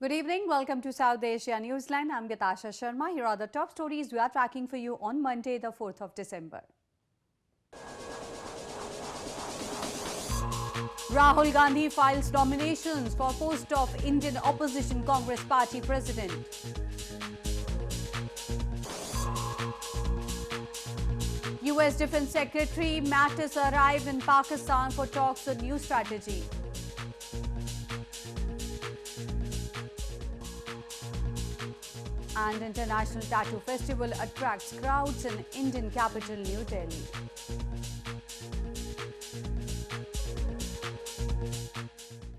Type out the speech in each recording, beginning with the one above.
Good evening. Welcome to South Asia Newsline. I'm Asia Sharma. Here are the top stories we are tracking for you on Monday, the 4th of December. Rahul Gandhi files nominations for post of Indian Opposition Congress Party President. US Defense Secretary Mattis arrived in Pakistan for talks on new strategy. And International Tattoo Festival attracts crowds in Indian capital New Delhi.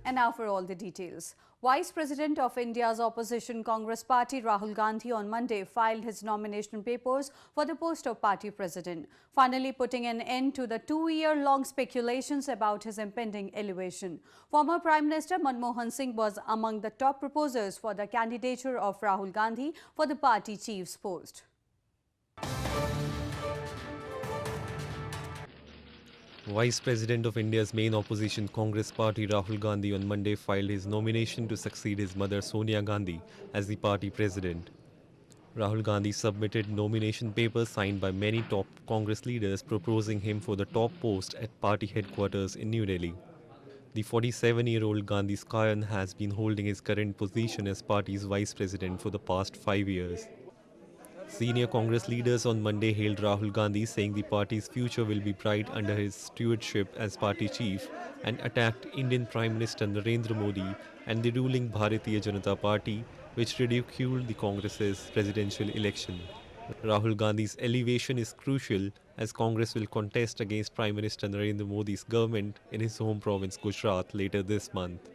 And now for all the details. Vice President of India's opposition Congress Party Rahul Gandhi on Monday filed his nomination papers for the post of party president, finally putting an end to the 2-year-long speculations about his impending elevation. Former Prime Minister Manmohan Singh was among the top proposers for the candidature of Rahul Gandhi for the party chief's post. Vice President of India's main opposition Congress Party Rahul Gandhi on Monday filed his nomination to succeed his mother Sonia Gandhi as the party president. Rahul Gandhi submitted nomination papers signed by many top Congress leaders proposing him for the top post at party headquarters in New Delhi. The 47-year-old Gandhi Skayan has been holding his current position as party's vice president for the past 5 years. Senior Congress leaders on Monday hailed Rahul Gandhi, saying the party's future will be bright under his stewardship as party chief, and attacked Indian Prime Minister Narendra Modi and the ruling Bharatiya Janata Party, which ridiculed the Congress's presidential election. Rahul Gandhi's elevation is crucial as Congress will contest against Prime Minister Narendra Modi's government in his home province Gujarat later this month.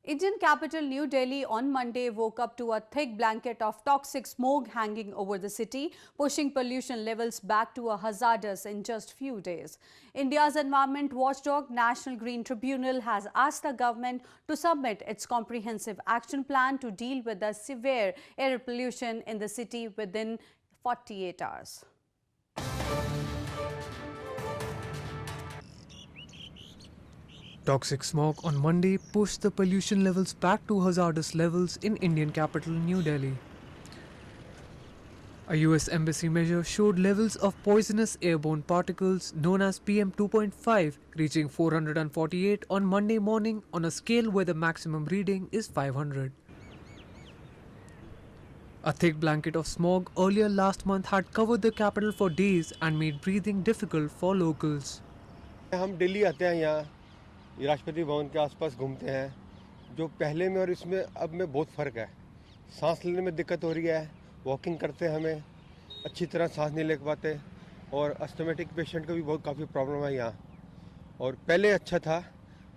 Indian capital New Delhi on Monday woke up to a thick blanket of toxic smoke hanging over the city, pushing pollution levels back to a hazardous in just few days. India's environment watchdog National Green Tribunal has asked the government to submit its comprehensive action plan to deal with the severe air pollution in the city within 48 hours. Toxic smoke on Monday pushed the pollution levels back to hazardous levels in Indian capital New Delhi. A US embassy measure showed levels of poisonous airborne particles known as PM 2.5 reaching 448 on Monday morning on a scale where the maximum reading is 500. A thick blanket of smog earlier last month had covered the capital for days and made breathing difficult for locals. हम दिल्ली आते हैं यहाँ राष्ट्रपति भवन के आसपास घूमते हैं जो पहले में और इसमें अब में बहुत फ़र्क है सांस लेने में दिक्कत हो रही है वॉकिंग करते हैं हमें अच्छी तरह सांस नहीं ले पाते और अस्थमेटिक पेशेंट को भी बहुत काफ़ी प्रॉब्लम है यहाँ और पहले अच्छा था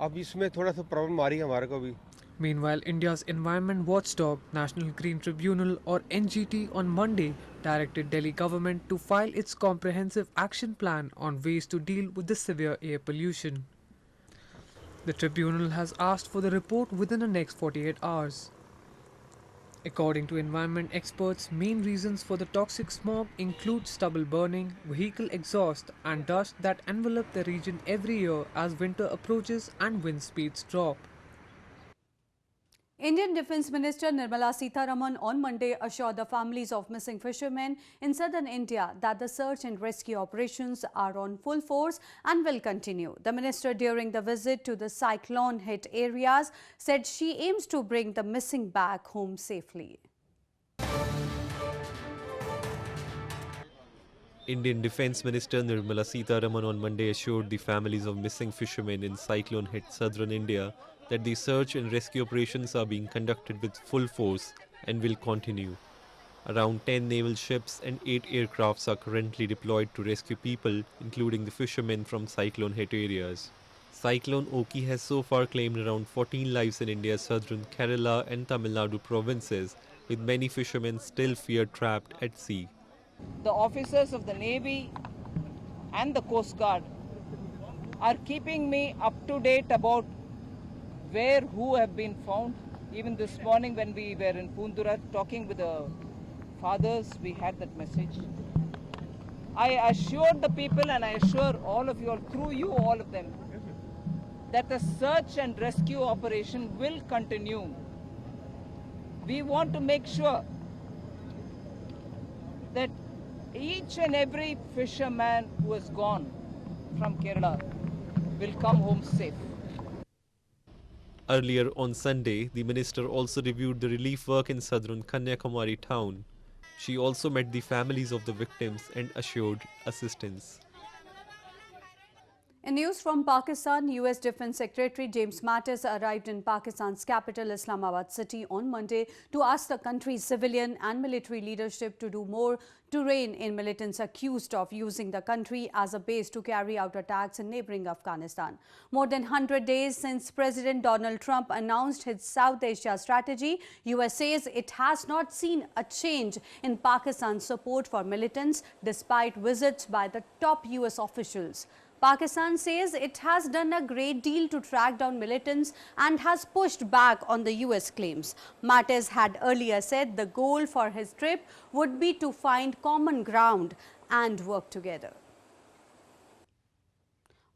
अब इसमें थोड़ा सा प्रॉब्लम आ रही है हमारे को भी Meanwhile, India's environment watchdog National Green Tribunal or NGT on Monday directed Delhi government to file its comprehensive action plan on ways to deal with the severe air pollution. The tribunal has asked for the report within the next 48 hours. According to environment experts, main reasons for the toxic smog include stubble burning, vehicle exhaust and dust that envelop the region every year as winter approaches and wind speeds drop. Indian Defence Minister Nirmala Sitharaman on Monday assured the families of missing fishermen in southern India that the search and rescue operations are on full force and will continue. The minister, during the visit to the cyclone-hit areas, said she aims to bring the missing back home safely. Indian Defence Minister Nirmala Sitharaman on Monday assured the families of missing fishermen in cyclone-hit southern India that the search and rescue operations are being conducted with full force and will continue. Around 10 naval ships and 8 aircrafts are currently deployed to rescue people, including the fishermen from cyclone-hit areas. Cyclone Oki has so far claimed around 14 lives in India's southern Kerala and Tamil Nadu provinces, with many fishermen still feared trapped at sea. The officers of the Navy and the Coast Guard are keeping me up to date about who have been found. Even this morning when we were in Pundura talking with the fathers, we had that message. I assure the people and I assure all of you all, through you all of them, that the search and rescue operation will continue. We want to make sure that each and every fisherman who has gone from Kerala will come home safe. Earlier on Sunday, the minister also reviewed the relief work in southern Kanyakumari town. She also met the families of the victims and assured assistance. In news from Pakistan, US Defense Secretary James Mattis arrived in Pakistan's capital Islamabad city on Monday to ask the country's civilian and military leadership to do more to rein in militants accused of using the country as a base to carry out attacks in neighboring Afghanistan. More than 100 days since President Donald Trump announced his South Asia strategy, US says it has not seen a change in Pakistan's support for militants despite visits by the top US officials. Pakistan says it has done a great deal to track down militants and has pushed back on the US claims. Mattis had earlier said the goal for his trip would be to find common ground and work together.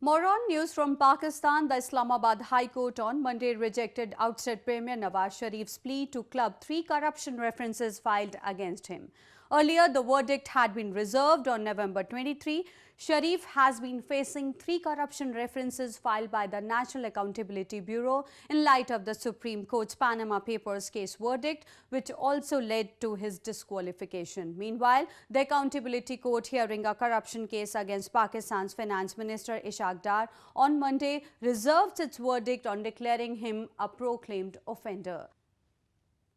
More on news from Pakistan. The Islamabad High Court on Monday rejected ousted Premier Nawaz Sharif's plea to club 3 corruption references filed against him. Earlier, the verdict had been reserved on November 23. Sharif has been facing 3 corruption references filed by the National Accountability Bureau in light of the Supreme Court's Panama Papers case verdict, which also led to his disqualification. Meanwhile, the Accountability Court hearing a corruption case against Pakistan's Finance Minister Ishaq Dar on Monday reserved its verdict on declaring him a proclaimed offender.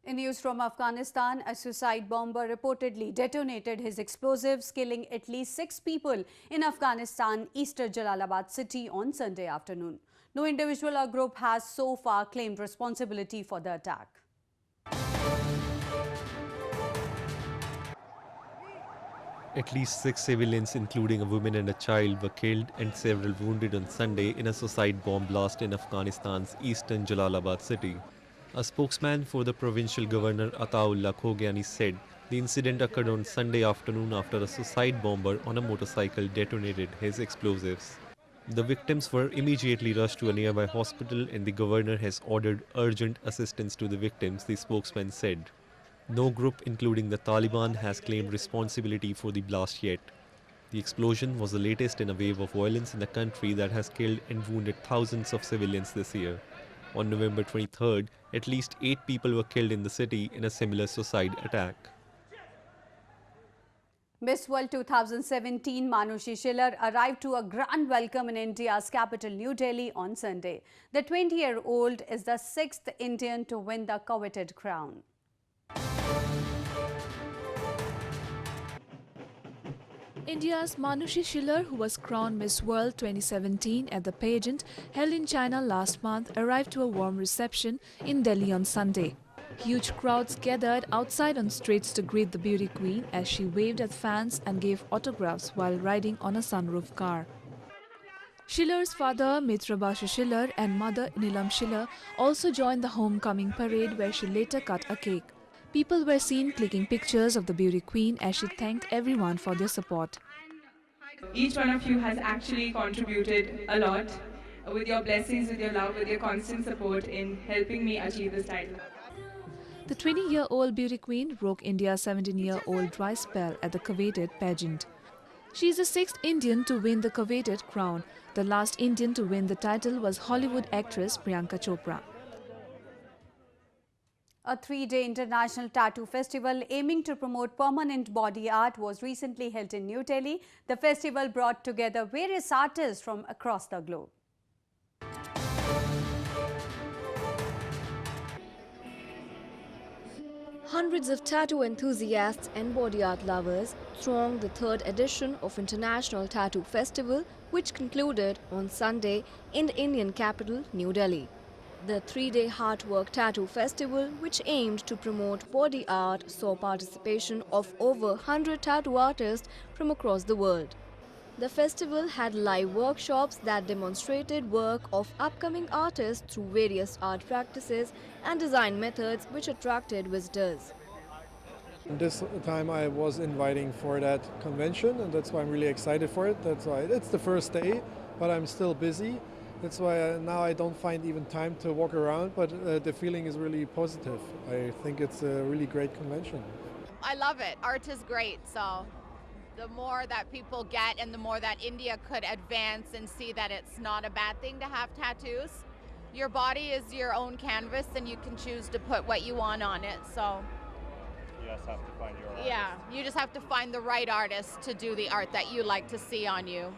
In news from Afghanistan, a suicide bomber reportedly detonated his explosives, killing at least 6 people in Afghanistan, eastern Jalalabad city on Sunday afternoon. No individual or group has so far claimed responsibility for the attack. At least 6 civilians, including a woman and a child, were killed and several wounded on Sunday in a suicide bomb blast in Afghanistan's eastern Jalalabad city. A spokesman for the provincial governor Ataullah Khogiani said the incident occurred on Sunday afternoon after a suicide bomber on a motorcycle detonated his explosives. The victims were immediately rushed to a nearby hospital and the governor has ordered urgent assistance to the victims, the spokesman said. No group, including the Taliban, has claimed responsibility for the blast yet. The explosion was the latest in a wave of violence in the country that has killed and wounded thousands of civilians this year. On November 23rd, at least 8 people were killed in the city in a similar suicide attack. Miss World 2017 Manushi Schiller arrived to a grand welcome in India's capital New Delhi on Sunday. The 20-year-old is the 6th Indian to win the coveted crown. India's Manushi Schiller, who was crowned Miss World 2017 at the pageant held in China last month, arrived to a warm reception in Delhi on Sunday. Huge crowds gathered outside on streets to greet the beauty queen as she waved at fans and gave autographs while riding on a sunroof car. Schiller's father, Mitra Basu Schiller, and mother, Neelam Schiller, also joined the homecoming parade where she later cut a cake. People were seen clicking pictures of the beauty queen as she thanked everyone for their support. Each one of you has actually contributed a lot with your blessings, with your love, with your constant support in helping me achieve this title. The 20-year-old beauty queen broke India's 17-year-old dry spell at the coveted pageant. She is the 6th Indian to win the coveted crown. The last Indian to win the title was Hollywood actress Priyanka Chopra. A 3-day international tattoo festival aiming to promote permanent body art was recently held in New Delhi. The festival brought together various artists from across the globe. Hundreds of tattoo enthusiasts and body art lovers thronged the 3rd edition of International Tattoo Festival, which concluded on Sunday in the Indian capital, New Delhi. The 3-day Heartwork Tattoo Festival, which aimed to promote body art, saw participation of over 100 tattoo artists from across the world. The festival had live workshops that demonstrated work of upcoming artists through various art practices and design methods, which attracted visitors. This time I was inviting for that convention, and that's why I'm really excited for it. That's why it's the first day, but I'm still busy. That's why now I don't find even time to walk around, but the feeling is really positive. I think it's a really great convention. I love it. Art is great, so the more that people get and the more that India could advance and see that it's not a bad thing to have tattoos. Your body is your own canvas and you can choose to put what you want on it, so. You just have to find your artist. Yeah, you just have to find the right artist to do the art that you like to see on you.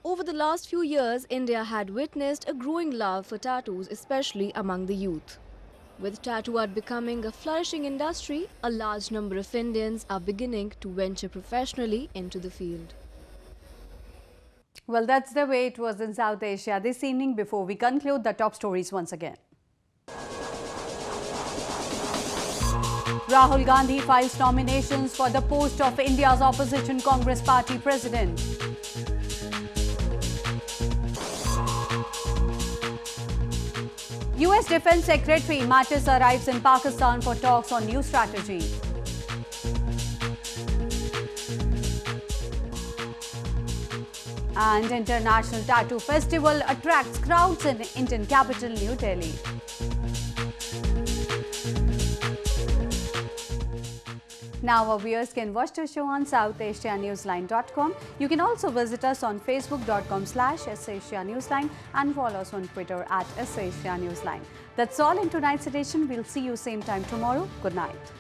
Over the last few years, India had witnessed a growing love for tattoos, especially among the youth. With tattoo art becoming a flourishing industry, a large number of Indians are beginning to venture professionally into the field. Well, that's the way it was in South Asia this evening. Before we conclude, the top stories once again. Rahul Gandhi files nominations for the post of India's opposition Congress Party president. US Defense Secretary Mattis arrives in Pakistan for talks on new strategy. And International Tattoo Festival attracts crowds in Indian capital New Delhi. Now our viewers can watch the show on SouthAsiaNewsline.com. You can also visit us on Facebook.com/SAsiaNewsline and follow us on Twitter @SAsiaNewsline. That's all in tonight's edition. We'll see you same time tomorrow. Good night.